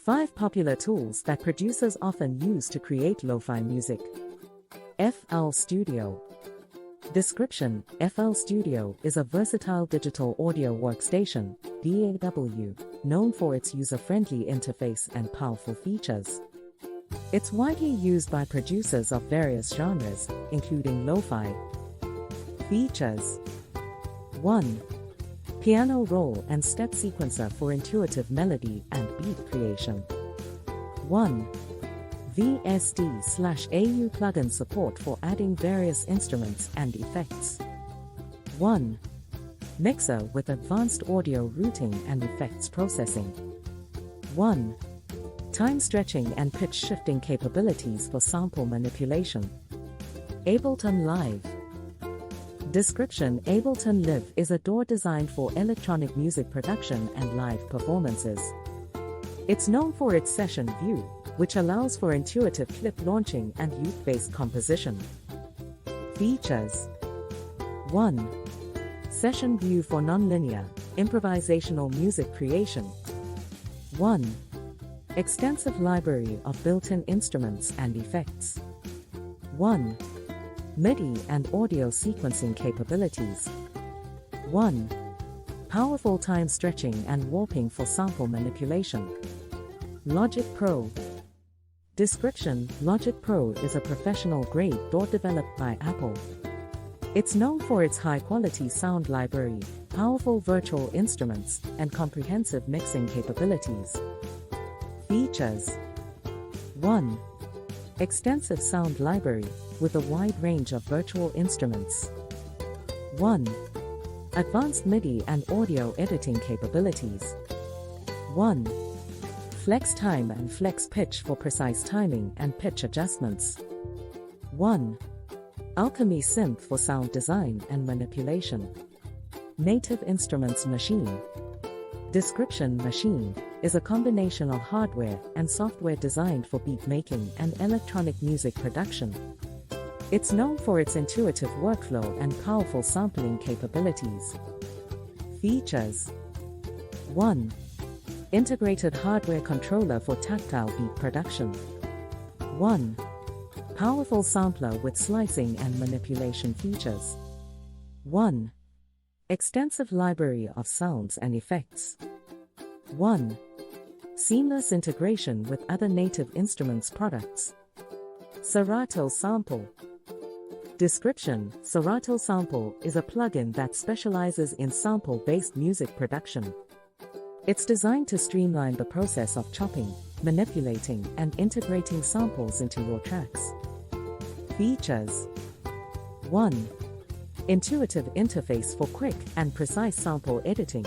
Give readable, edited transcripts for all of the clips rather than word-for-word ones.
5 popular tools that producers often use to create lo-fi music. FL Studio. Description: FL Studio is a versatile digital audio workstation (DAW) known for its user-friendly interface and powerful features. It's widely used by producers of various genres, including lo-fi. Features: 1. Piano roll and step sequencer for intuitive melody and beat creation. 1. VST/AU plugin support for adding various instruments and effects. 1. Mixer with advanced audio routing and effects processing. 1. Time stretching and pitch shifting capabilities for sample manipulation. Ableton Live. Description: Ableton Live is a DAW designed for electronic music production and live performances. It's known for its session view, which allows for intuitive clip launching and loop-based composition. Features: 1. Session view for nonlinear, improvisational music creation. 1. Extensive library of built-in instruments and effects. 1. MIDI and audio sequencing capabilities. 1. Powerful time stretching and warping for sample manipulation. Logic Pro. Description: Logic Pro is a professional-grade DAW developed by Apple. It's known for its high-quality sound library, powerful virtual instruments, and comprehensive mixing capabilities. Features: 1. Extensive sound library, with a wide range of virtual instruments. 1. Advanced MIDI and audio editing capabilities. 1. Flex time and flex pitch for precise timing and pitch adjustments. 1. Alchemy Synth for sound design and manipulation. Native Instruments Machine. Description: Machine is a combination of hardware and software designed for beat making and electronic music production. It's known for its intuitive workflow and powerful sampling capabilities. Features: 1. Integrated hardware controller for tactile beat production. 1. Powerful sampler with slicing and manipulation features. 1. Extensive library of sounds and effects. 1. Seamless integration with other Native Instruments products. Serato Sample. Description: Serato Sample is a plugin that specializes in sample-based music production. It's designed to streamline the process of chopping, manipulating, and integrating samples into your tracks. Features: 1. Intuitive interface for quick and precise sample editing.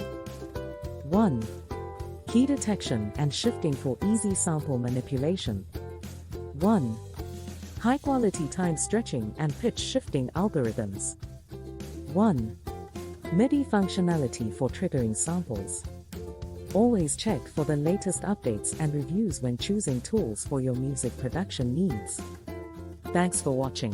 1. Key detection and shifting for easy sample manipulation. 1. High-quality time stretching and pitch shifting algorithms. 1. MIDI functionality for triggering samples. Always check for the latest updates and reviews when choosing tools for your music production needs. Thanks for watching.